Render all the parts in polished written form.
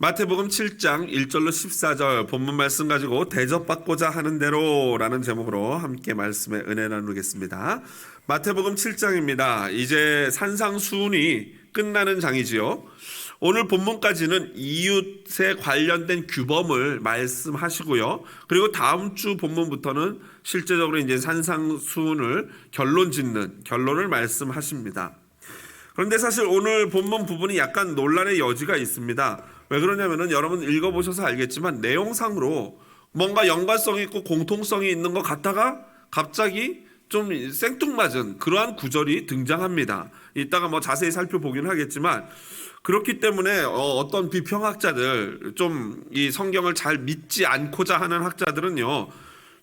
마태복음 7장 1절로 14절 본문 말씀 가지고 대접받고자 하는 대로라는 제목으로 함께 말씀의 은혜 나누겠습니다. 마태복음 7장입니다. 이제 산상수훈이 끝나는 장이지요. 오늘 본문까지는 이웃에 관련된 규범을 말씀하시고요. 그리고 다음 주 본문부터는 실제적으로 이제 산상수훈을 결론을 말씀하십니다. 그런데 사실 오늘 본문 부분이 약간 논란의 여지가 있습니다. 왜 그러냐면은 여러분 읽어보셔서 알겠지만 내용상으로 뭔가 연관성이 있고 공통성이 있는 것 같다가 갑자기 좀 생뚱맞은 그러한 구절이 등장합니다. 이따가 자세히 살펴보긴 하겠지만 그렇기 때문에 어떤 비평학자들 좀 이 성경을 잘 믿지 않고자 하는 학자들은요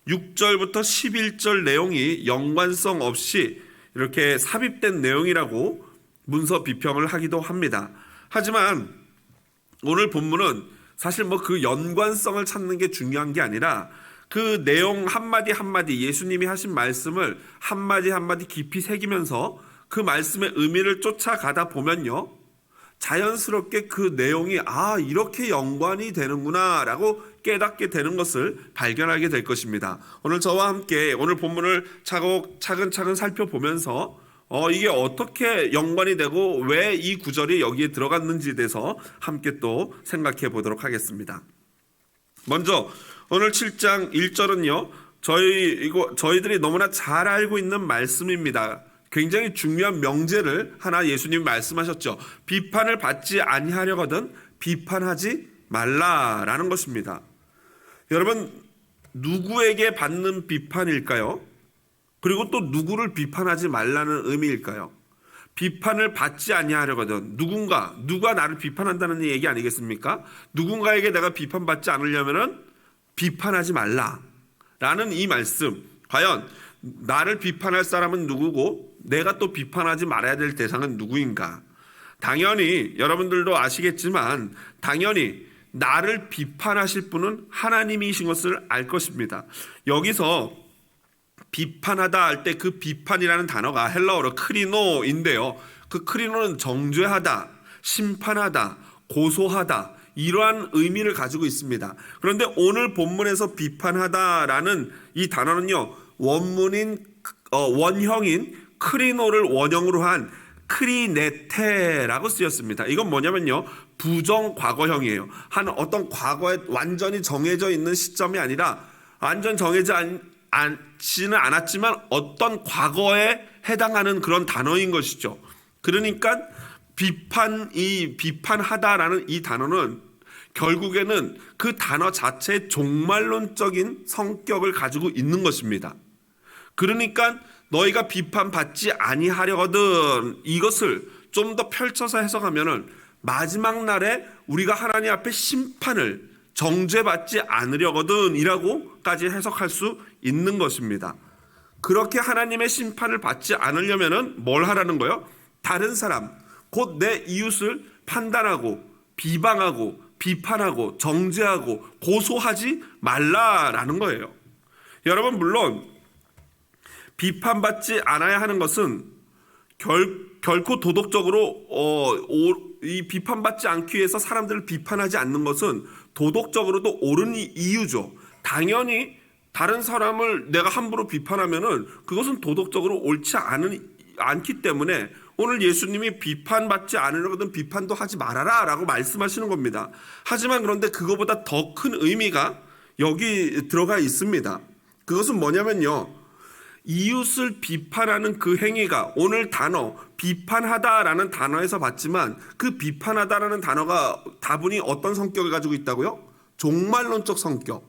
6절부터 11절 내용이 연관성 없이 이렇게 삽입된 내용이라고 문서 비평을 하기도 합니다. 하지만 오늘 본문은 사실 그 연관성을 찾는 게 중요한 게 아니라 그 내용 한마디 한마디 예수님이 하신 말씀을 한마디 한마디 깊이 새기면서 그 말씀의 의미를 쫓아가다 보면요 자연스럽게 그 내용이 이렇게 연관이 되는구나 라고 깨닫게 되는 것을 발견하게 될 것입니다. 오늘 저와 함께 오늘 본문을 차근차근 살펴보면서 이게 어떻게 연관이 되고 왜 이 구절이 여기에 들어갔는지에 대해서 함께 또 생각해 보도록 하겠습니다. 먼저 오늘 7장 1절은요 저희들이 너무나 잘 알고 있는 말씀입니다. 굉장히 중요한 명제를 하나 예수님이 말씀하셨죠. 비판을 받지 아니하려거든 비판하지 말라라는 것입니다. 여러분 누구에게 받는 비판일까요? 그리고 또 누구를 비판하지 말라는 의미일까요? 비판을 받지 아니하려거든 누가 나를 비판한다는 얘기 아니겠습니까? 누군가에게 내가 비판받지 않으려면은 비판하지 말라라는 이 말씀, 과연 나를 비판할 사람은 누구고 내가 또 비판하지 말아야 될 대상은 누구인가? 당연히 여러분들도 아시겠지만 당연히 나를 비판하실 분은 하나님이신 것을 알 것입니다. 여기서 비판하다 할 때 그 비판이라는 단어가 헬라어로 크리노인데요. 그 크리노는 정죄하다, 심판하다, 고소하다 이러한 의미를 가지고 있습니다. 그런데 오늘 본문에서 비판하다라는 이 단어는요. 원형인 크리노를 원형으로 한 크리네테라고 쓰였습니다. 이건 뭐냐면요. 부정 과거형이에요. 한 어떤 과거에 완전히 정해져 있는 시점이 아니라 완전 정해져 않지는 않았지만 어떤 과거에 해당하는 그런 단어인 것이죠. 그러니까 비판하다라는 이 단어는 결국에는 그 단어 자체의 종말론적인 성격을 가지고 있는 것입니다. 그러니까 너희가 비판받지 아니하려거든 이것을 좀 더 펼쳐서 해석하면은 마지막 날에 우리가 하나님 앞에 심판을 정죄받지 않으려거든 이라고까지 해석할 수 있는 것입니다. 그렇게 하나님의 심판을 받지 않으려면은 뭘 하라는 거예요? 다른 사람, 곧 내 이웃을 판단하고 비방하고 비판하고 정죄하고 고소하지 말라라는 거예요. 여러분 물론 비판받지 않아야 하는 것은 결코 도덕적으로 이 비판받지 않기 위해서 사람들을 비판하지 않는 것은 도덕적으로도 옳은 이유죠. 당연히 다른 사람을 내가 함부로 비판하면은 그것은 도덕적으로 옳지 않기 때문에 오늘 예수님이 비판받지 않으려거든 비판도 하지 말아라 라고 말씀하시는 겁니다. 하지만 그런데 그거보다 더 큰 의미가 여기 들어가 있습니다. 그것은 뭐냐면요. 이웃을 비판하는 그 행위가 오늘 단어 비판하다라는 단어에서 봤지만 그 비판하다라는 단어가 다분히 어떤 성격을 가지고 있다고요? 종말론적 성격.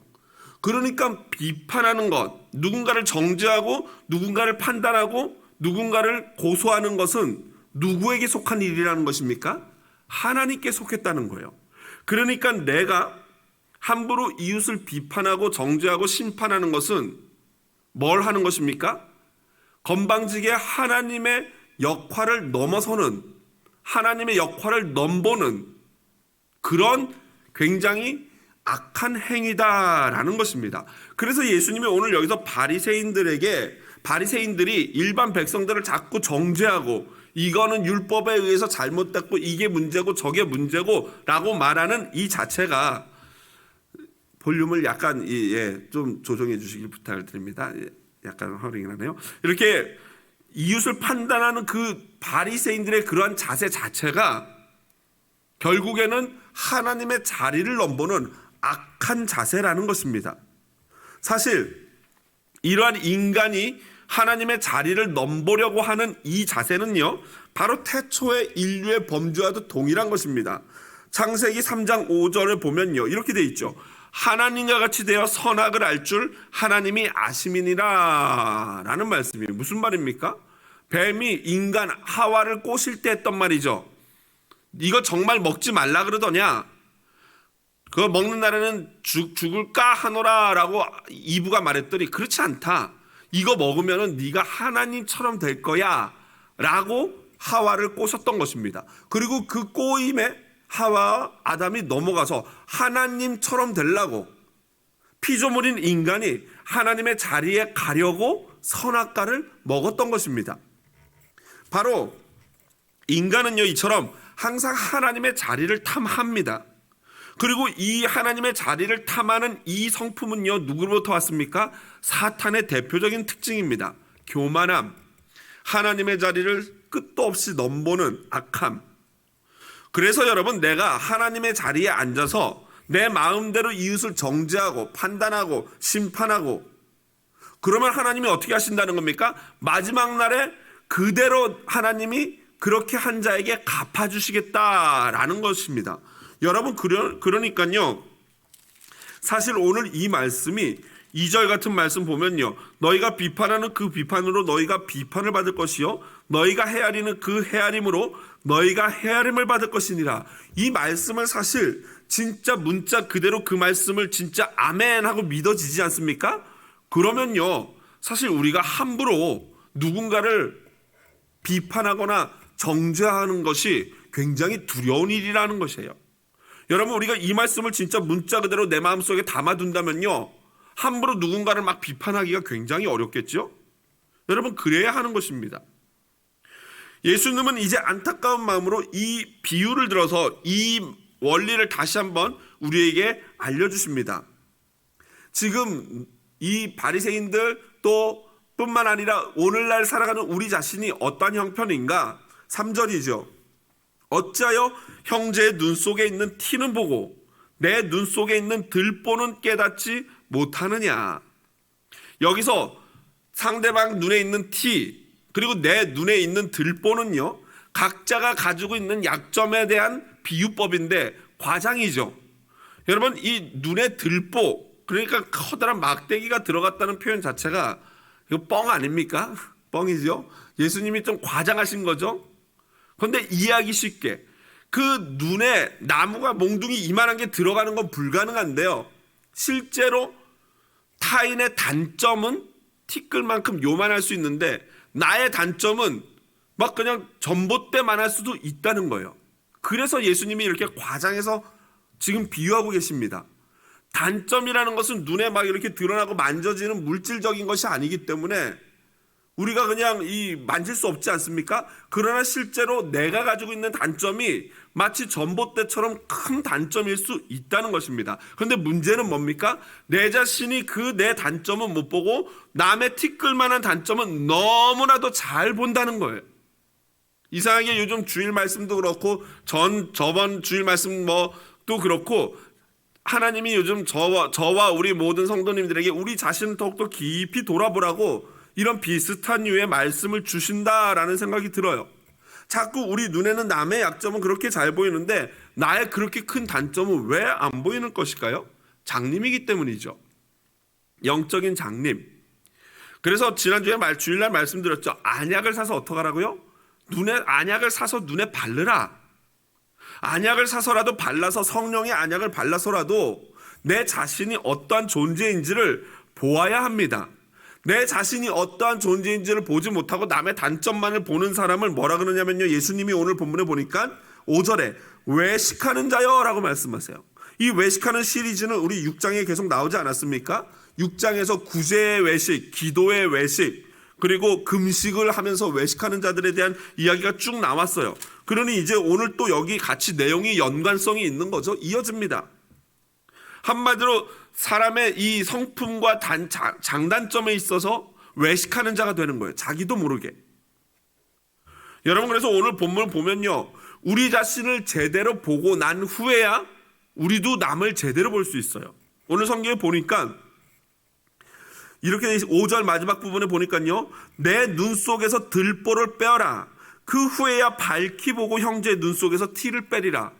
그러니까 비판하는 것, 누군가를 정죄하고 누군가를 판단하고 누군가를 고소하는 것은 누구에게 속한 일이라는 것입니까? 하나님께 속했다는 거예요. 그러니까 내가 함부로 이웃을 비판하고 정죄하고 심판하는 것은 뭘 하는 것입니까? 건방지게 하나님의 역할을 넘어서는 하나님의 역할을 넘보는 그런 굉장히 악한 행위다라는 것입니다. 그래서 예수님이 오늘 여기서 바리새인들이 일반 백성들을 자꾸 정죄하고 이거는 율법에 의해서 잘못됐고 이게 문제고 저게 문제고 라고 말하는 이 자체가, 볼륨을 약간 좀 조정해 주시길 부탁을 드립니다. 약간 허링이 나네요. 이렇게 이웃을 판단하는 그 바리새인들의 그러한 자세 자체가 결국에는 하나님의 자리를 넘보는 악한 자세라는 것입니다. 사실 이러한 인간이 하나님의 자리를 넘보려고 하는 이 자세는요, 바로 태초의 인류의 범죄와도 동일한 것입니다. 창세기 3장 5절을 보면요, 이렇게 돼 있죠. 하나님과 같이 되어 선악을 알 줄 하나님이 아심이니라 라는 말씀이에요. 무슨 말입니까? 뱀이 인간 하와를 꼬실 때 했던 말이죠. 이거 정말 먹지 말라 그러더냐? 그거 먹는 날에는 죽을까 하노라 라고 이브가 말했더니 그렇지 않다. 이거 먹으면 네가 하나님처럼 될 거야 라고 하와를 꼬셨던 것입니다. 그리고 그 꼬임에 하와와 아담이 넘어가서 하나님처럼 되려고 피조물인 인간이 하나님의 자리에 가려고 선악과를 먹었던 것입니다. 바로 인간은요, 이처럼 항상 하나님의 자리를 탐합니다. 그리고 이 하나님의 자리를 탐하는 이 성품은요, 누구로부터 왔습니까? 사탄의 대표적인 특징입니다. 교만함, 하나님의 자리를 끝도 없이 넘보는 악함. 그래서 여러분, 내가 하나님의 자리에 앉아서 내 마음대로 이웃을 정죄하고 판단하고 심판하고 그러면 하나님이 어떻게 하신다는 겁니까? 마지막 날에 그대로 하나님이 그렇게 한 자에게 갚아주시겠다라는 것입니다. 여러분, 그러니까요, 사실 오늘 이 말씀이 2절 같은 말씀 보면요, 너희가 비판하는 그 비판으로 너희가 비판을 받을 것이요 너희가 헤아리는 그 헤아림으로 너희가 헤아림을 받을 것이니라. 이 말씀을 사실 진짜 문자 그대로 그 말씀을 진짜 아멘 하고 믿어지지 않습니까? 그러면요, 사실 우리가 함부로 누군가를 비판하거나 정죄하는 것이 굉장히 두려운 일이라는 것이에요. 여러분, 우리가 이 말씀을 진짜 문자 그대로 내 마음속에 담아둔다면요, 함부로 누군가를 막 비판하기가 굉장히 어렵겠죠? 여러분, 그래야 하는 것입니다. 예수님은 이제 안타까운 마음으로 이 비유를 들어서 이 원리를 다시 한번 우리에게 알려주십니다. 지금 이 바리새인들 또 뿐만 아니라 오늘날 살아가는 우리 자신이 어떤 형편인가? 3절이죠. 어찌하여 형제의 눈 속에 있는 티는 보고 내 눈 속에 있는 들보는 깨닫지 못하느냐. 여기서 상대방 눈에 있는 티 그리고 내 눈에 있는 들보는요, 각자가 가지고 있는 약점에 대한 비유법인데 과장이죠. 여러분, 이 눈에 들보, 그러니까 커다란 막대기가 들어갔다는 표현 자체가 이거 뻥 아닙니까? 뻥이죠. 예수님이 좀 과장하신 거죠. 그런데 이해하기 쉽게 그 눈에 나무가 몽둥이 이만한 게 들어가는 건 불가능한데요, 실제로 타인의 단점은 티끌만큼 요만할 수 있는데 나의 단점은 막 그냥 전봇대만할 수도 있다는 거예요. 그래서 예수님이 이렇게 과장해서 지금 비유하고 계십니다. 단점이라는 것은 눈에 막 이렇게 드러나고 만져지는 물질적인 것이 아니기 때문에 우리가 그냥 만질 수 없지 않습니까? 그러나 실제로 내가 가지고 있는 단점이 마치 전봇대처럼 큰 단점일 수 있다는 것입니다. 그런데 문제는 뭡니까? 내 자신이 그 내 단점은 못 보고 남의 티끌만한 단점은 너무나도 잘 본다는 거예요. 이상하게 요즘 주일 말씀도 그렇고 저번 주일 말씀 또 그렇고 하나님이 요즘 저와 우리 모든 성도님들에게 우리 자신을 더욱더 깊이 돌아보라고 이런 비슷한 류의 말씀을 주신다라는 생각이 들어요. 자꾸 우리 눈에는 남의 약점은 그렇게 잘 보이는데 나의 그렇게 큰 단점은 왜 안 보이는 것일까요? 장님이기 때문이죠. 영적인 장님. 그래서 지난주에 주일날 말씀드렸죠. 안약을 사서 어떡하라고요? 안약을 사서 눈에 바르라. 안약을 사서라도 발라서 성령의 안약을 발라서라도 내 자신이 어떠한 존재인지를 보아야 합니다. 내 자신이 어떠한 존재인지를 보지 못하고 남의 단점만을 보는 사람을 뭐라 그러냐면요, 예수님이 오늘 본문에 보니까 5절에 외식하는 자여 라고 말씀하세요. 이 외식하는 시리즈는 우리 6장에 계속 나오지 않았습니까? 6장에서 구제의 외식, 기도의 외식, 그리고 금식을 하면서 외식하는 자들에 대한 이야기가 쭉 나왔어요. 그러니 이제 오늘 또 여기 같이 내용이 연관성이 있는 거죠. 이어집니다. 한마디로 사람의 이 성품과 장단점에 있어서 외식하는 자가 되는 거예요. 자기도 모르게. 여러분, 그래서 오늘 본문을 보면요, 우리 자신을 제대로 보고 난 후에야 우리도 남을 제대로 볼 수 있어요. 오늘 성경에 보니까 이렇게 5절 마지막 부분에 보니까요, 내 눈 속에서 들보를 빼어라. 그 후에야 밝히 보고 형제의 눈 속에서 티를 빼리라.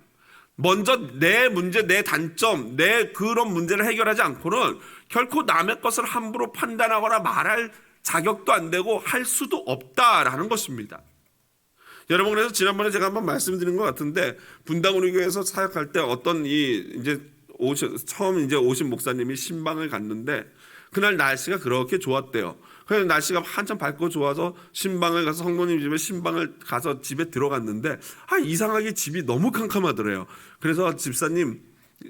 먼저 내 문제, 내 단점, 내 그런 문제를 해결하지 않고는 결코 남의 것을 함부로 판단하거나 말할 자격도 안 되고 할 수도 없다라는 것입니다. 여러분, 그래서 지난번에 제가 한번 말씀드린 것 같은데, 분당 우리 교회에서 사역할 때 어떤 처음 오신 목사님이 신방을 갔는데, 그날 날씨가 그렇게 좋았대요. 그래서 날씨가 한참 밝고 좋아서 신방을 가서 성모님 집에 신방을 가서 집에 들어갔는데, 이상하게 집이 너무 캄캄하더래요. 그래서 집사님,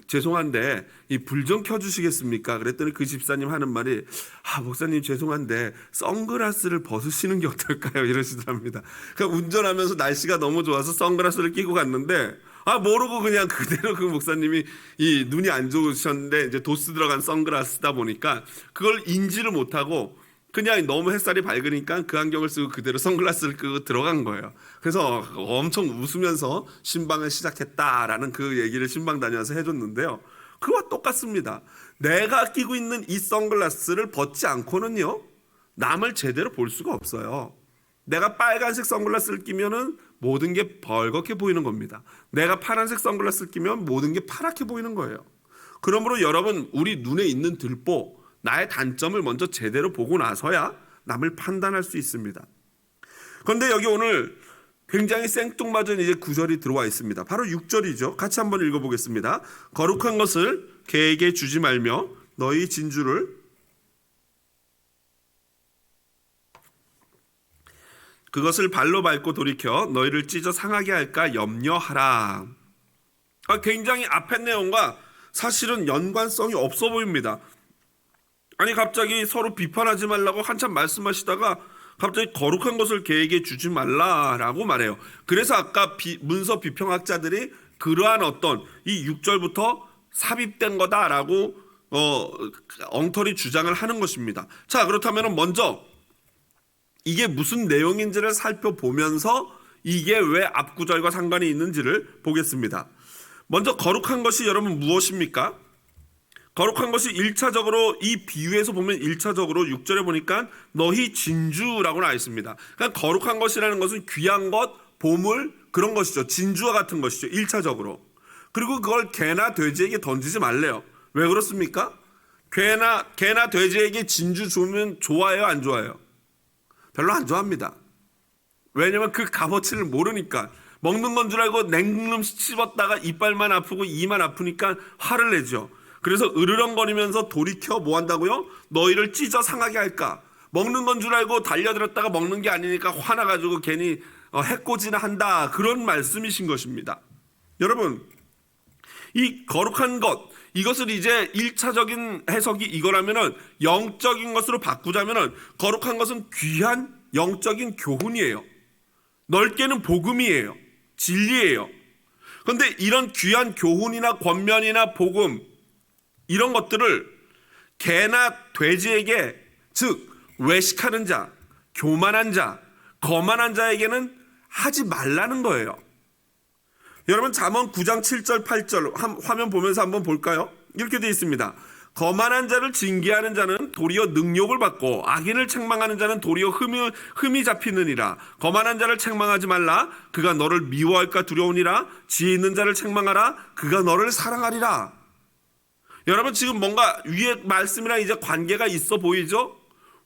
죄송한데 이 불 좀 켜주시겠습니까? 그랬더니 그 집사님 하는 말이, 목사님 죄송한데 선글라스를 벗으시는 게 어떨까요? 이러시더랍니다. 그러니까 운전하면서 날씨가 너무 좋아서 선글라스를 끼고 갔는데, 모르고 그냥 그대로 그 목사님이 이 눈이 안 좋으셨는데 이제 도스 들어간 선글라스다 보니까 그걸 인지를 못하고 그냥 너무 햇살이 밝으니까 그 안경을 쓰고 그대로 선글라스를 끄고 들어간 거예요. 그래서 엄청 웃으면서 신방을 시작했다라는 그 얘기를 신방 다녀와서 해줬는데요, 그와 똑같습니다. 내가 끼고 있는 이 선글라스를 벗지 않고는요, 남을 제대로 볼 수가 없어요. 내가 빨간색 선글라스를 끼면은 모든 게 벌겋게 보이는 겁니다. 내가 파란색 선글라스를 끼면 모든 게 파랗게 보이는 거예요. 그러므로 여러분, 우리 눈에 있는 들보, 나의 단점을 먼저 제대로 보고 나서야 남을 판단할 수 있습니다. 그런데 여기 오늘 굉장히 생뚱맞은 이제 구절이 들어와 있습니다. 바로 6절이죠. 같이 한번 읽어보겠습니다. 거룩한 것을 개에게 주지 말며 너희 진주를 그것을 발로 밟고 돌이켜 너희를 찢어 상하게 할까 염려하라. 굉장히 앞의 내용과 사실은 연관성이 없어 보입니다. 아니, 갑자기 서로 비판하지 말라고 한참 말씀하시다가 갑자기 거룩한 것을 개에게 주지 말라라고 말해요. 그래서 아까 문서 비평학자들이 그러한 어떤 이 6절부터 삽입된 거다라고 엉터리 주장을 하는 것입니다. 자, 그렇다면 먼저 이게 무슨 내용인지를 살펴보면서 이게 왜 앞구절과 상관이 있는지를 보겠습니다. 먼저 거룩한 것이 여러분 무엇입니까? 거룩한 것이 1차적으로 이 비유에서 보면 1차적으로 6절에 보니까 너희 진주라고 나와 있습니다. 그러니까 거룩한 것이라는 것은 귀한 것, 보물, 그런 것이죠. 진주와 같은 것이죠. 1차적으로. 그리고 그걸 개나 돼지에게 던지지 말래요. 왜 그렇습니까? 개나 돼지에게 진주 주면 좋아해요, 안 좋아해요? 별로 안 좋아합니다. 왜냐면 그 값어치를 모르니까. 먹는 건 줄 알고 냉큼 씹었다가 이빨만 아프고 이만 아프니까 화를 내죠. 그래서 으르렁거리면서 돌이켜 뭐 한다고요? 너희를 찢어 상하게 할까? 먹는 건 줄 알고 달려들었다가 먹는 게 아니니까 화나가지고 괜히 해코지나 한다. 그런 말씀이신 것입니다. 여러분, 이 거룩한 것, 이것을 이제 1차적인 해석이 이거라면은 영적인 것으로 바꾸자면은 거룩한 것은 귀한 영적인 교훈이에요. 넓게는 복음이에요. 진리예요. 그런데 이런 귀한 교훈이나 권면이나 복음, 이런 것들을 개나 돼지에게, 즉 외식하는 자, 교만한 자, 거만한 자에게는 하지 말라는 거예요. 여러분, 잠언 9장 7절 8절 화면 보면서 한번 볼까요? 이렇게 되어 있습니다. 거만한 자를 징계하는 자는 도리어 능욕을 받고 악인을 책망하는 자는 도리어 흠이 잡히느니라. 거만한 자를 책망하지 말라. 그가 너를 미워할까 두려우니라. 지혜 있는 자를 책망하라. 그가 너를 사랑하리라. 여러분, 지금 뭔가 위에 말씀이랑 이제 관계가 있어 보이죠?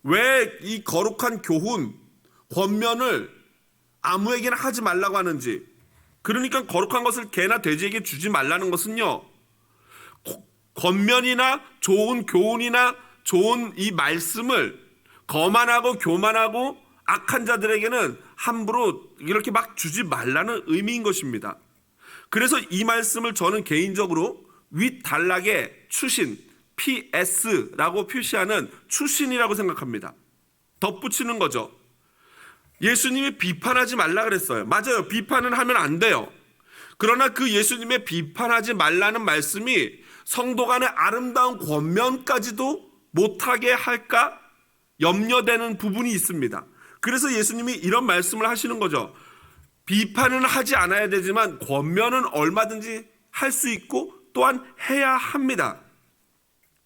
왜 이 거룩한 교훈, 권면을 아무에게나 하지 말라고 하는지. 그러니까 거룩한 것을 개나 돼지에게 주지 말라는 것은요, 권면이나 좋은 교훈이나 좋은 이 말씀을 거만하고 교만하고 악한 자들에게는 함부로 이렇게 막 주지 말라는 의미인 것입니다. 그래서 이 말씀을 저는 개인적으로 윗단락에 추신, PS라고 표시하는 추신이라고 생각합니다. 덧붙이는 거죠. 예수님이 비판하지 말라 그랬어요. 맞아요. 비판은 하면 안 돼요. 그러나 그 예수님의 비판하지 말라는 말씀이 성도 간의 아름다운 권면까지도 못하게 할까 염려되는 부분이 있습니다. 그래서 예수님이 이런 말씀을 하시는 거죠. 비판은 하지 않아야 되지만 권면은 얼마든지 할 수 있고 또한 해야 합니다.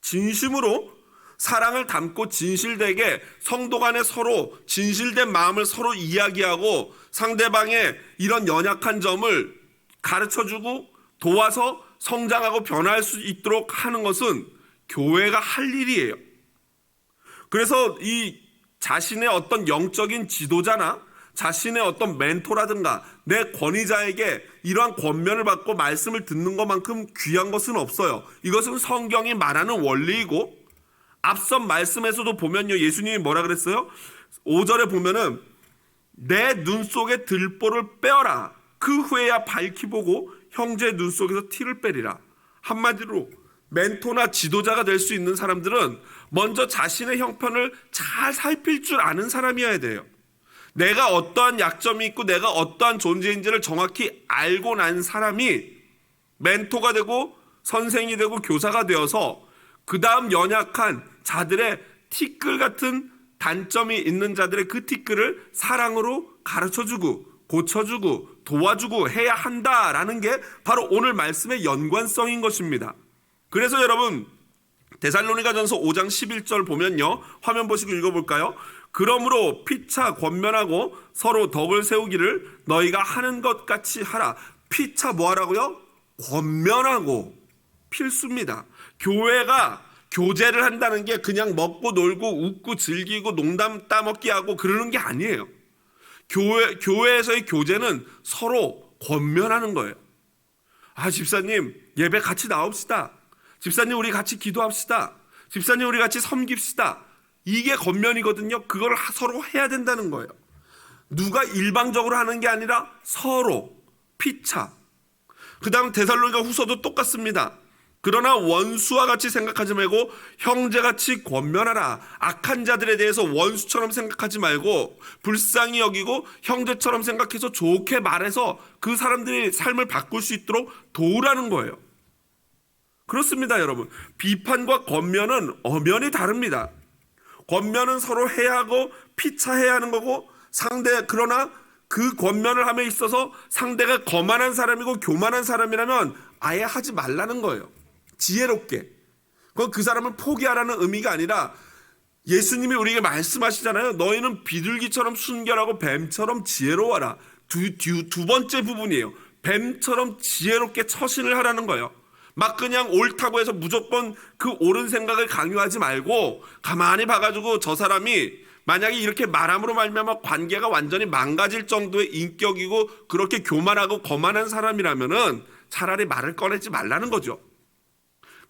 진심으로 사랑을 담고 진실되게 성도 간에 서로 진실된 마음을 서로 이야기하고 상대방의 이런 연약한 점을 가르쳐주고 도와서 성장하고 변화할 수 있도록 하는 것은 교회가 할 일이에요. 그래서 이 자신의 어떤 영적인 지도자나 자신의 어떤 멘토라든가 내 권위자에게 이러한 권면을 받고 말씀을 듣는 것만큼 귀한 것은 없어요. 이것은 성경이 말하는 원리이고, 앞선 말씀에서도 보면요, 예수님이 뭐라 그랬어요? 5절에 보면은 내 눈 속에 들보를 빼어라. 그 후에야 밝히 보고 형제의 눈 속에서 티를 빼리라. 한마디로 멘토나 지도자가 될 수 있는 사람들은 먼저 자신의 형편을 잘 살필 줄 아는 사람이어야 돼요. 내가 어떠한 약점이 있고 내가 어떠한 존재인지를 정확히 알고 난 사람이 멘토가 되고 선생이 되고 교사가 되어서 그 다음 연약한 자들의 티끌 같은 단점이 있는 자들의 그 티끌을 사랑으로 가르쳐주고 고쳐주고 도와주고 해야 한다라는 게 바로 오늘 말씀의 연관성인 것입니다. 그래서 여러분, 데살로니가전서 5장 11절 보면요, 화면 보시고 읽어볼까요? 그러므로 피차 권면하고 서로 덕을 세우기를 너희가 하는 것 같이 하라. 피차 뭐 하라고요? 권면하고. 필수입니다. 교회가 교제를 한다는 게 그냥 먹고 놀고 웃고 즐기고 농담 따먹기 하고 그러는 게 아니에요. 교회에서의 교제는 서로 권면하는 거예요. 아, 집사님 예배 같이 나옵시다. 집사님 우리 같이 기도합시다. 집사님 우리 같이 섬깁시다. 이게 권면이거든요. 그걸 서로 해야 된다는 거예요. 누가 일방적으로 하는 게 아니라 서로 피차. 그 다음 데살로니가 후서도 똑같습니다. 그러나 원수와 같이 생각하지 말고 형제같이 권면하라. 악한 자들에 대해서 원수처럼 생각하지 말고 불쌍히 여기고 형제처럼 생각해서 좋게 말해서 그 사람들이 삶을 바꿀 수 있도록 도우라는 거예요. 그렇습니다, 여러분. 비판과 권면은 엄연히 다릅니다. 권면은 서로 해야 하고 피차해야 하는 거고, 그러나 그 권면을 함에 있어서 상대가 거만한 사람이고 교만한 사람이라면 아예 하지 말라는 거예요. 지혜롭게. 그건 그 사람을 포기하라는 의미가 아니라 예수님이 우리에게 말씀하시잖아요. 너희는 비둘기처럼 순결하고 뱀처럼 지혜로워라. 두 번째 부분이에요. 뱀처럼 지혜롭게 처신을 하라는 거예요. 막 그냥 옳다고 해서 무조건 그 옳은 생각을 강요하지 말고 가만히 봐가지고 저 사람이 만약에 이렇게 말함으로 말미암아 관계가 완전히 망가질 정도의 인격이고 그렇게 교만하고 거만한 사람이라면은 차라리 말을 꺼내지 말라는 거죠.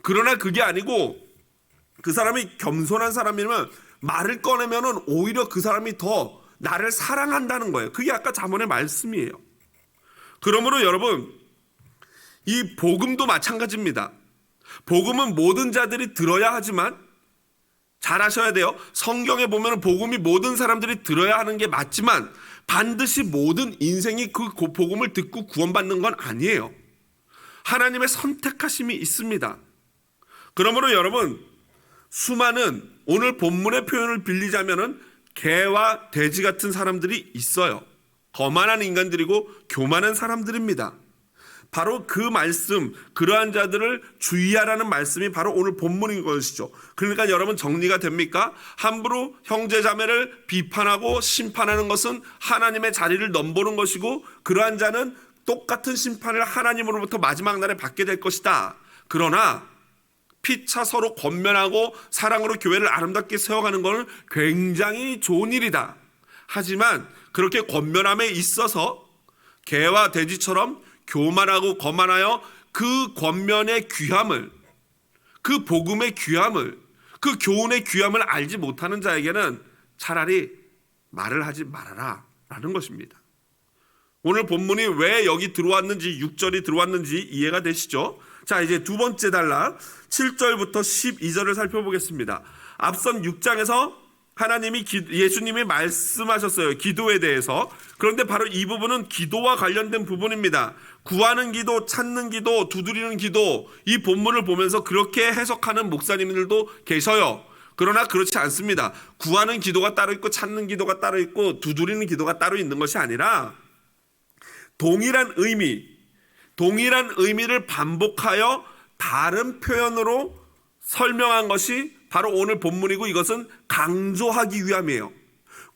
그러나 그게 아니고 그 사람이 겸손한 사람이면 말을 꺼내면은 오히려 그 사람이 더 나를 사랑한다는 거예요. 그게 아까 잠언의 말씀이에요. 그러므로 여러분, 이 복음도 마찬가지입니다. 복음은 모든 자들이 들어야 하지만 잘 아셔야 돼요. 성경에 보면 복음이 모든 사람들이 들어야 하는 게 맞지만 반드시 모든 인생이 그 복음을 듣고 구원받는 건 아니에요. 하나님의 선택하심이 있습니다. 그러므로 여러분, 수많은 오늘 본문의 표현을 빌리자면은 개와 돼지 같은 사람들이 있어요. 거만한 인간들이고 교만한 사람들입니다. 바로 그 말씀, 그러한 자들을 주의하라는 말씀이 바로 오늘 본문인 것이죠. 그러니까 여러분 정리가 됩니까? 함부로 형제자매를 비판하고 심판하는 것은 하나님의 자리를 넘보는 것이고 그러한 자는 똑같은 심판을 하나님으로부터 마지막 날에 받게 될 것이다. 그러나 피차 서로 권면하고 사랑으로 교회를 아름답게 세워가는 것은 굉장히 좋은 일이다. 하지만 그렇게 권면함에 있어서 개와 돼지처럼 교만하고 거만하여 그 권면의 귀함을, 그 복음의 귀함을, 그 교훈의 귀함을 알지 못하는 자에게는 차라리 말을 하지 말아라 라는 것입니다. 오늘 본문이 왜 여기 들어왔는지, 6절이 들어왔는지 이해가 되시죠? 자, 이제 두 번째 단락 7절부터 12절을 살펴보겠습니다. 앞선 6장에서 예수님이 말씀하셨어요. 기도에 대해서. 그런데 바로 이 부분은 기도와 관련된 부분입니다. 구하는 기도, 찾는 기도, 두드리는 기도, 이 본문을 보면서 그렇게 해석하는 목사님들도 계셔요. 그러나 그렇지 않습니다. 구하는 기도가 따로 있고 찾는 기도가 따로 있고 두드리는 기도가 따로 있는 것이 아니라 동일한 의미를 반복하여 다른 표현으로 설명한 것이 바로 오늘 본문이고, 이것은 강조하기 위함이에요.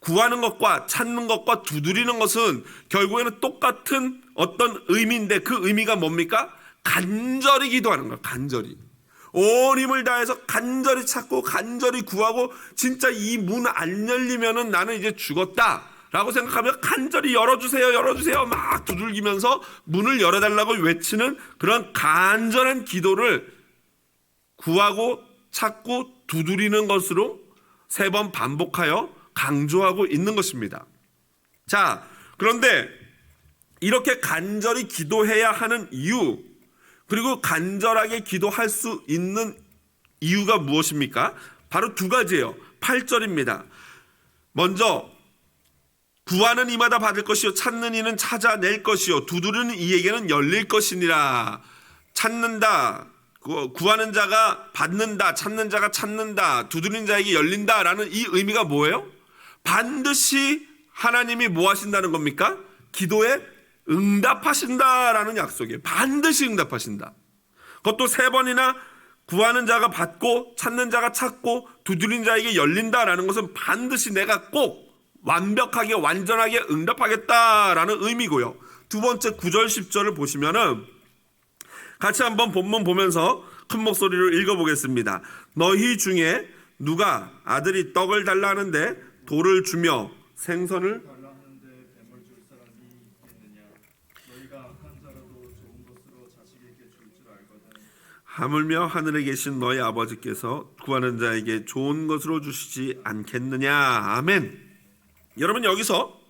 구하는 것과 찾는 것과 두드리는 것은 결국에는 똑같은 어떤 의미인데, 그 의미가 뭡니까? 간절히 기도하는 거예요. 간절히. 온 힘을 다해서 간절히 찾고 간절히 구하고, 진짜 이 문 안 열리면은 나는 이제 죽었다 라고 생각하면 간절히 열어주세요 막 두들기면서 문을 열어달라고 외치는 그런 간절한 기도를 구하고 찾고 두드리는 것으로 3번 반복하여 강조하고 있는 것입니다. 자, 그런데 이렇게 간절히 기도해야 하는 이유, 그리고 간절하게 기도할 수 있는 이유가 무엇입니까? 바로 2가지예요. 8절입니다. 먼저 구하는 이마다 받을 것이요 찾는 이는 찾아낼 것이요 두드리는 이에게는 열릴 것이니라. 찾는다, 구하는 자가 받는다, 찾는 자가 찾는다, 두드리는 자에게 열린다라는 이 의미가 뭐예요? 반드시 하나님이 뭐 하신다는 겁니까? 기도에 응답하신다라는 약속이에요. 반드시 응답하신다. 그것도 3번이나 구하는 자가 받고 찾는 자가 찾고 두드리는 자에게 열린다라는 것은 반드시 내가 꼭 완벽하게 완전하게 응답하겠다라는 의미고요. 2번째 9절 10절을 보시면은 같이 한번 본문 보면서 큰 목소리로 읽어보겠습니다. 너희 중에 누가 아들이 떡을 달라 하는데 돌을 주며 생선을 달라 하는데 뱀을 줄 사람이 있겠느냐? 너희가 악한 자라도 좋은 것으로 자식에게 줄 줄 알거든. 하물며 하늘에 계신 너희 아버지께서 구하는 자에게 좋은 것으로 주시지 않겠느냐. 아멘. 여러분, 여기서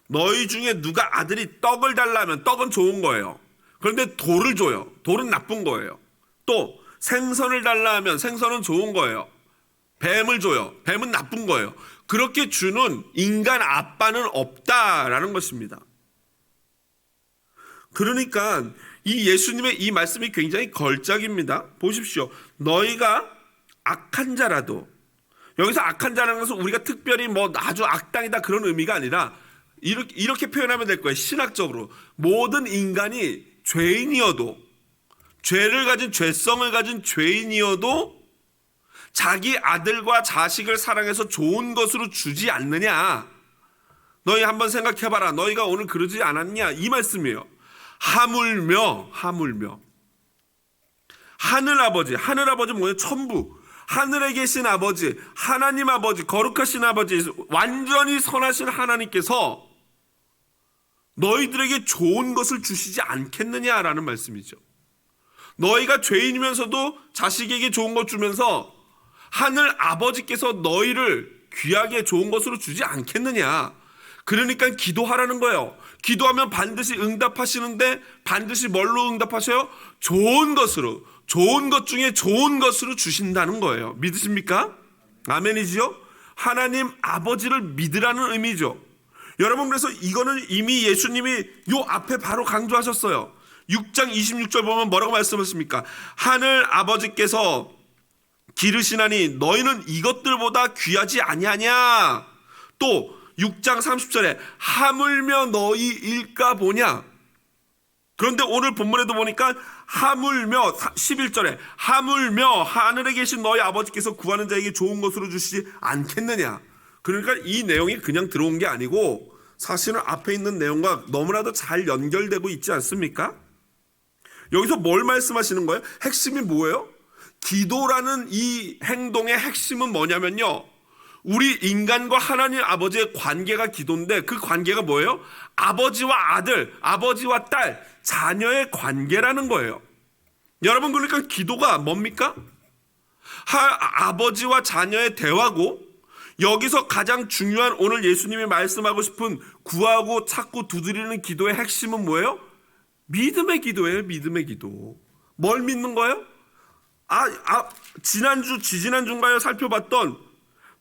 너희 중에 누가 아들이 떡을 달라면 떡은 좋은 거예요. 그런데 돌을 줘요. 돌은 나쁜 거예요. 또 생선을 달라 하면 생선은 좋은 거예요. 뱀을 줘요. 뱀은 나쁜 거예요. 그렇게 주는 인간 아빠는 없다라는 것입니다. 그러니까 이 예수님의 이 말씀이 굉장히 걸작입니다. 보십시오. 너희가 악한 자라도, 여기서 악한 자라는 것은 우리가 특별히 뭐 아주 악당이다 그런 의미가 아니라 이렇게 표현하면 될 거예요. 신학적으로 모든 인간이 죄인이어도, 죄를 가진, 죄성을 가진 죄인이어도 자기 아들과 자식을 사랑해서 좋은 것으로 주지 않느냐. 너희 한번 생각해봐라. 너희가 오늘 그러지 않았냐, 이 말씀이에요. 하물며 하늘아버지 뭐예요? 천부, 하늘에 계신 아버지, 하나님 아버지, 거룩하신 아버지, 완전히 선하신 하나님께서 너희들에게 좋은 것을 주시지 않겠느냐라는 말씀이죠. 너희가 죄인이면서도 자식에게 좋은 것 주면서 하늘 아버지께서 너희를 귀하게 좋은 것으로 주지 않겠느냐. 그러니까 기도하라는 거예요. 기도하면 반드시 응답하시는데 반드시 뭘로 응답하셔요? 좋은 것으로, 좋은 것 중에 좋은 것으로 주신다는 거예요. 믿으십니까? 아멘이지요? 하나님 아버지를 믿으라는 의미죠. 여러분, 그래서 이거는 이미 예수님이 요 앞에 바로 강조하셨어요. 6장 26절 보면 뭐라고 말씀하십니까? 하늘 아버지께서 기르시나니 너희는 이것들보다 귀하지 아니하냐. 또 6장 30절에 하물며 너희일까 보냐. 그런데 오늘 본문에도 보니까 하물며 11절에 하물며 하늘에 계신 너희 아버지께서 구하는 자에게 좋은 것으로 주시지 않겠느냐. 그러니까 이 내용이 그냥 들어온 게 아니고 사실은 앞에 있는 내용과 너무나도 잘 연결되고 있지 않습니까? 여기서 뭘 말씀하시는 거예요? 핵심이 뭐예요? 기도라는 이 행동의 핵심은 뭐냐면요, 우리 인간과 하나님 아버지의 관계가 기도인데 그 관계가 뭐예요? 아버지와 아들, 아버지와 딸, 자녀의 관계라는 거예요. 여러분, 그러니까 기도가 뭡니까? 아버지와 자녀의 대화고, 여기서 가장 중요한 오늘 예수님이 말씀하고 싶은 구하고 찾고 두드리는 기도의 핵심은 뭐예요? 믿음의 기도예요. 믿음의 기도. 뭘 믿는 거예요? 지난주인가요? 살펴봤던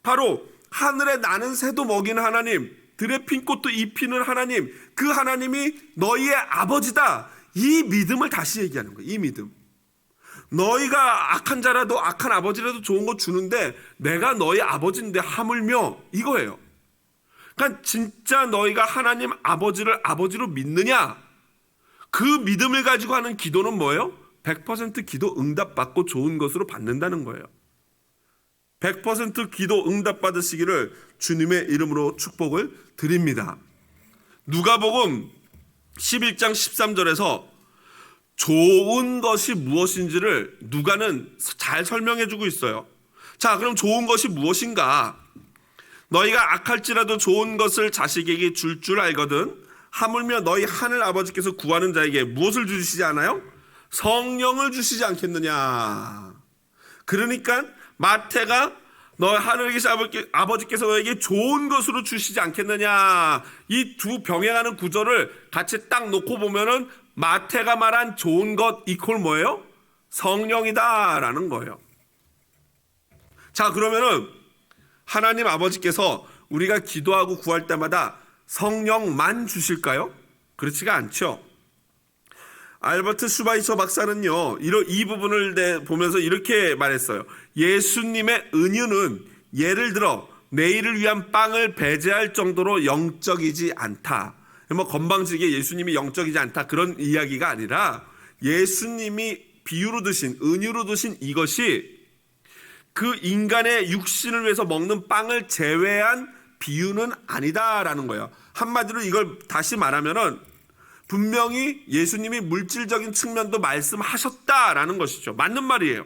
바로 하늘에 나는 새도 먹이는 하나님, 들에 핀 꽃도 입히는 하나님, 그 하나님이 너희의 아버지다. 이 믿음을 다시 얘기하는 거예요. 이 믿음. 너희가 악한 자라도 악한 아버지라도 좋은 거 주는데 내가 너희 아버지인데 하물며 이거예요. 그러니까 진짜 너희가 하나님 아버지를 아버지로 믿느냐? 그 믿음을 가지고 하는 기도는 뭐예요? 100% 기도 응답받고 좋은 것으로 받는다는 거예요. 100% 기도 응답받으시기를 주님의 이름으로 축복을 드립니다. 누가복음 11장 13절에서 좋은 것이 무엇인지를 누가는 잘 설명해 주고 있어요. 자, 그럼 좋은 것이 무엇인가? 너희가 악할지라도 좋은 것을 자식에게 줄 알거든 하물며 너희 하늘 아버지께서 구하는 자에게 무엇을 주시지 않아요? 성령을 주시지 않겠느냐. 그러니까 마태가 너희 하늘에 계신 아버지께서 너에게 좋은 것으로 주시지 않겠느냐. 이 두 병행하는 구절을 같이 딱 놓고 보면은 마태가 말한 좋은 것 이퀄 뭐예요? 성령이다라는 거예요. 자, 그러면은 하나님 아버지께서 우리가 기도하고 구할 때마다 성령만 주실까요? 그렇지가 않죠. 알버트 슈바이처 박사는요, 이 부분을 보면서 이렇게 말했어요. 예수님의 은유는 예를 들어 내일을 위한 빵을 배제할 정도로 영적이지 않다. 뭐 건방지게 예수님이 영적이지 않다 그런 이야기가 아니라 예수님이 비유로 드신 은유로 드신 이것이 그 인간의 육신을 위해서 먹는 빵을 제외한 비유는 아니다라는 거예요. 한마디로 이걸 다시 말하면은 분명히 예수님이 물질적인 측면도 말씀하셨다라는 것이죠. 맞는 말이에요.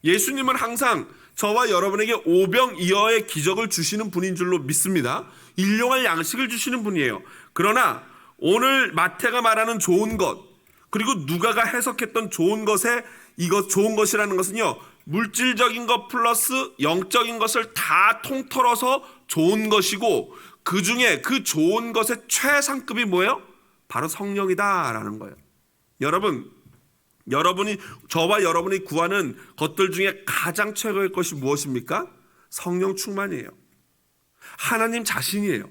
예수님은 항상 저와 여러분에게 오병이어의 기적을 주시는 분인 줄로 믿습니다. 일용할 양식을 주시는 분이에요. 그러나 오늘 마태가 말하는 좋은 것, 그리고 누가가 해석했던 좋은 것에 이것 좋은 것이라는 것은요, 물질적인 것 플러스 영적인 것을 다 통틀어서 좋은 것이고, 그 중에 그 좋은 것의 최상급이 뭐예요? 바로 성령이다라는 거예요. 여러분이 저와 여러분이 구하는 것들 중에 가장 최고의 것이 무엇입니까? 성령 충만이에요. 하나님 자신이에요.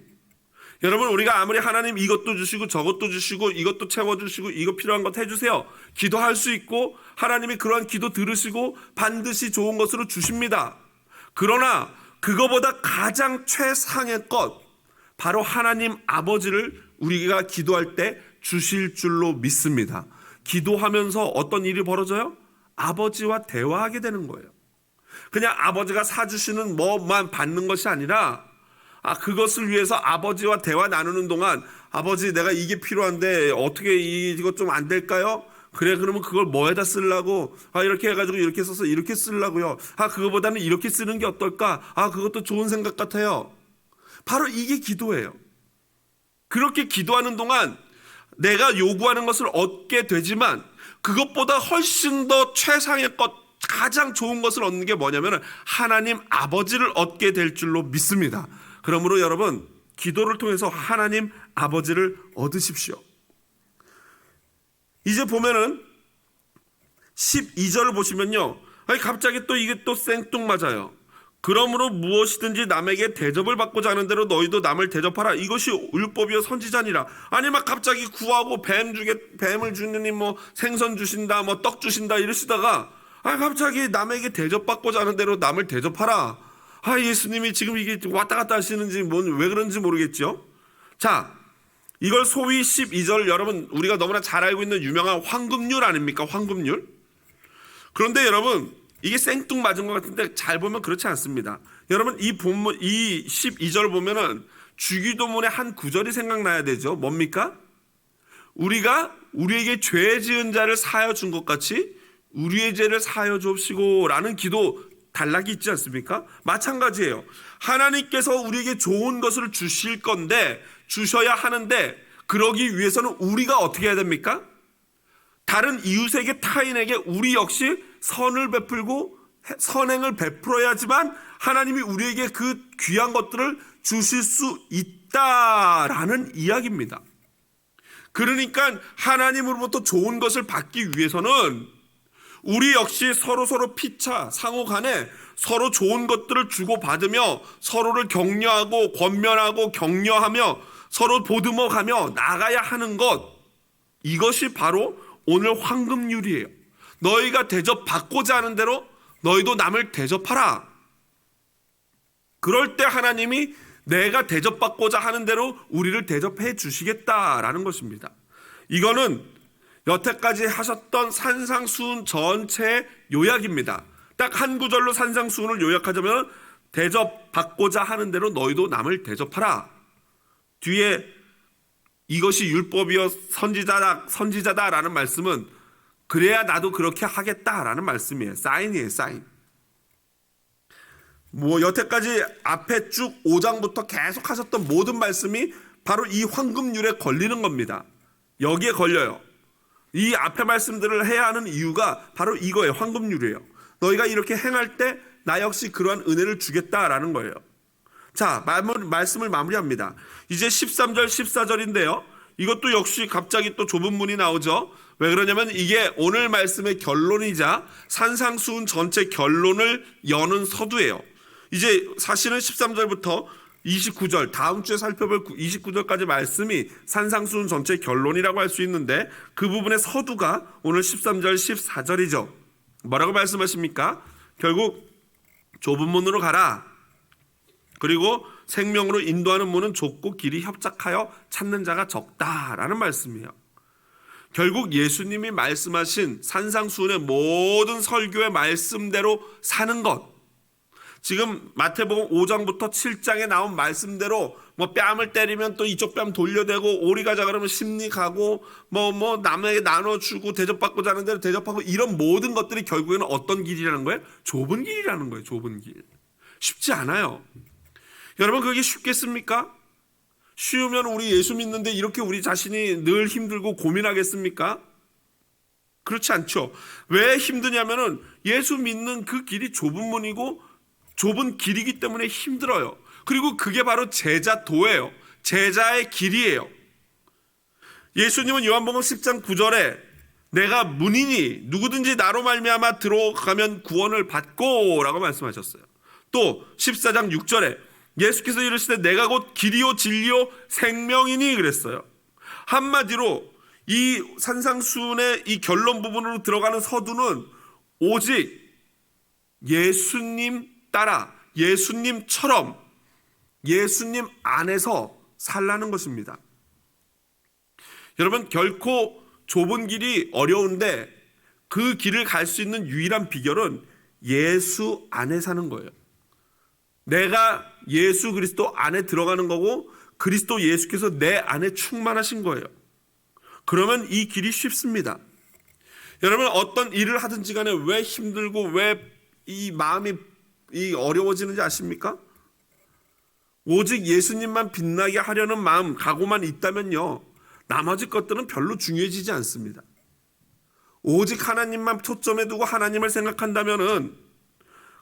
여러분, 우리가 아무리 하나님 이것도 주시고 저것도 주시고 이것도 채워주시고 이거 필요한 것 해주세요, 기도할 수 있고 하나님이 그러한 기도 들으시고 반드시 좋은 것으로 주십니다. 그러나 그거보다 가장 최상의 것, 바로 하나님 아버지를 우리가 기도할 때 주실 줄로 믿습니다. 기도하면서 어떤 일이 벌어져요? 아버지와 대화하게 되는 거예요. 그냥 아버지가 사주시는 뭐만 받는 것이 아니라 그것을 위해서 아버지와 대화 나누는 동안 아버지 내가 이게 필요한데 어떻게 이거 좀 안 될까요? 그래, 그러면 그걸 뭐에다 쓰려고? 이렇게 해가지고 이렇게 써서 이렇게 쓰려고요. 그거보다는 이렇게 쓰는 게 어떨까? 그것도 좋은 생각 같아요. 바로 이게 기도예요. 그렇게 기도하는 동안 내가 요구하는 것을 얻게 되지만 그것보다 훨씬 더 최상의 것, 가장 좋은 것을 얻는 게 뭐냐면 하나님 아버지를 얻게 될 줄로 믿습니다. 그러므로 여러분, 기도를 통해서 하나님 아버지를 얻으십시오. 이제 보면은 12절을 보시면요, 갑자기 또 이게 또 생뚱맞아요. 그러므로 무엇이든지 남에게 대접을 받고자 하는 대로 너희도 남을 대접하라. 이것이 율법이요 선지자니라. 아니 막 갑자기 구하고 뱀을 주느니 뭐 생선 주신다, 뭐 떡 주신다 이러시다가 갑자기 남에게 대접받고자 하는 대로 남을 대접하라. 예수님이 지금 이게 왔다 갔다 하시는지 왜 그런지 모르겠죠. 자, 이걸 소위 12절, 여러분 우리가 너무나 잘 알고 있는 유명한 황금률 아닙니까? 황금률. 그런데 여러분, 이게 생뚱맞은 것 같은데 잘 보면 그렇지 않습니다. 여러분, 이 본문, 이 12절 보면은 주기도문의 한 구절이 생각나야 되죠. 뭡니까? 우리가 우리에게 죄 지은 자를 사하여 준 것 같이 우리의 죄를 사하여 주옵시고 라는 기도 단락이 있지 않습니까? 마찬가지예요. 하나님께서 우리에게 좋은 것을 주실 건데, 주셔야 하는데, 그러기 위해서는 우리가 어떻게 해야 됩니까? 다른 이웃에게, 타인에게 우리 역시 선을 베풀고 선행을 베풀어야지만 하나님이 우리에게 그 귀한 것들을 주실 수 있다라는 이야기입니다. 그러니까 하나님으로부터 좋은 것을 받기 위해서는 우리 역시 서로 피차 상호 간에 서로 좋은 것들을 주고받으며 서로를 격려하고 권면하고 격려하며 서로 보듬어가며 나가야 하는 것, 이것이 바로 오늘 황금률이에요. 너희가 대접받고자 하는 대로 너희도 남을 대접하라. 그럴 때 하나님이 내가 대접받고자 하는 대로 우리를 대접해 주시겠다라는 것입니다. 이거는 여태까지 하셨던 산상수훈 전체의 요약입니다. 딱 한 구절로 산상수훈을 요약하자면 대접받고자 하는 대로 너희도 남을 대접하라. 뒤에 이것이 율법이요 선지자다라는 말씀은 그래야 나도 그렇게 하겠다라는 말씀이에요. 사인이에요, 사인. 여태까지 앞에 쭉 5장부터 계속 하셨던 모든 말씀이 바로 이 황금률에 걸리는 겁니다. 여기에 걸려요. 이 앞에 말씀들을 해야 하는 이유가 바로 이거예요. 황금률이에요. 너희가 이렇게 행할 때 나 역시 그러한 은혜를 주겠다라는 거예요. 자, 말씀을 마무리합니다. 이제 13절 14절인데요. 이것도 역시 갑자기 또 좁은 문이 나오죠. 왜 그러냐면 이게 오늘 말씀의 결론이자 산상수훈 전체 결론을 여는 서두예요. 이제 사실은 13절부터 29절, 다음 주에 살펴볼 29절까지 말씀이 산상수훈 전체 결론이라고 할 수 있는데 그 부분의 서두가 오늘 13절 14절이죠. 뭐라고 말씀하십니까? 결국 좁은 문으로 가라. 그리고 생명으로 인도하는 문은 좁고 길이 협착하여 찾는 자가 적다라는 말씀이에요. 결국 예수님이 말씀하신 산상수훈의 모든 설교의 말씀대로 사는 것, 지금 마태복음 5장부터 7장에 나온 말씀대로 뺨을 때리면 또 이쪽 뺨 돌려대고 오리 가자 그러면 심리 가고 남에게 나눠주고 대접받고자 하는 대로 대접하고, 이런 모든 것들이 결국에는 어떤 길이라는 거예요? 좁은 길이라는 거예요. 좁은 길. 쉽지 않아요. 여러분, 그게 쉽겠습니까? 쉬우면 우리 예수 믿는데 이렇게 우리 자신이 늘 힘들고 고민하겠습니까? 그렇지 않죠. 왜 힘드냐면은 예수 믿는 그 길이 좁은 문이고 좁은 길이기 때문에 힘들어요. 그리고 그게 바로 제자도예요. 제자의 길이에요. 예수님은 요한복음 10장 9절에 내가 문이니 누구든지 나로 말미암아 들어가면 구원을 받고 라고 말씀하셨어요. 또 14장 6절에 예수께서 이르시되 내가 곧 길이요 진리요 생명이니 그랬어요. 한마디로 이 산상수훈의 이 결론 부분으로 들어가는 서두는 오직 예수님 따라 예수님처럼 예수님 안에서 살라는 것입니다. 여러분, 결코 좁은 길이 어려운데 그 길을 갈 수 있는 유일한 비결은 예수 안에 사는 거예요. 내가 예수 그리스도 안에 들어가는 거고 그리스도 예수께서 내 안에 충만하신 거예요. 그러면 이 길이 쉽습니다. 여러분, 어떤 일을 하든지 간에 왜 힘들고 왜 이 마음이 어려워지는지 아십니까? 오직 예수님만 빛나게 하려는 마음, 각오만 있다면요, 나머지 것들은 별로 중요해지지 않습니다. 오직 하나님만 초점에 두고 하나님을 생각한다면은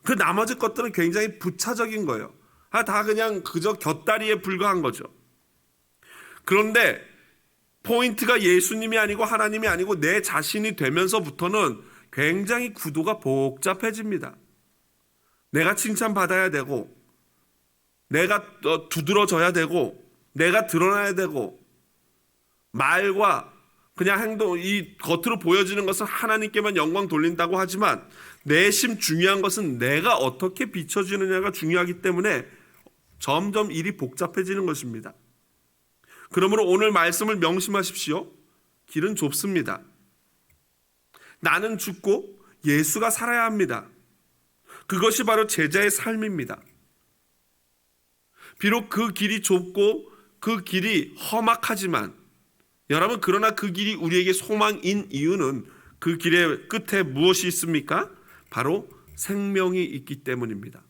그 나머지 것들은 굉장히 부차적인 거예요. 다 그냥 그저 곁다리에 불과한 거죠. 그런데 포인트가 예수님이 아니고 하나님이 아니고 내 자신이 되면서부터는 굉장히 구도가 복잡해집니다. 내가 칭찬받아야 되고 내가 두드러져야 되고 내가 드러나야 되고, 말과 그냥 행동, 이 겉으로 보여지는 것은 하나님께만 영광 돌린다고 하지만 내심 중요한 것은 내가 어떻게 비춰지느냐가 중요하기 때문에 점점 일이 복잡해지는 것입니다. 그러므로 오늘 말씀을 명심하십시오. 길은 좁습니다. 나는 죽고 예수가 살아야 합니다. 그것이 바로 제자의 삶입니다. 비록 그 길이 좁고 그 길이 험악하지만 여러분, 그러나 그 길이 우리에게 소망인 이유는 그 길의 끝에 무엇이 있습니까? 바로 생명이 있기 때문입니다.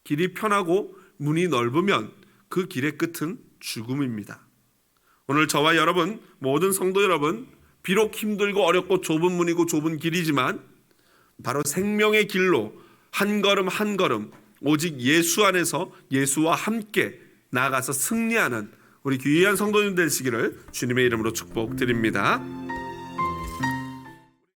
길이 편하고 문이 넓으면 그 길의 끝은 죽음입니다. 오늘 저와 여러분, 모든 성도 여러분, 비록 힘들고 어렵고 좁은 문이고 좁은 길이지만 바로 생명의 길로 한 걸음 한 걸음 오직 예수 안에서 예수와 함께 나아가서 승리하는 우리 귀한 성도님 되시기를 주님의 이름으로 축복드립니다.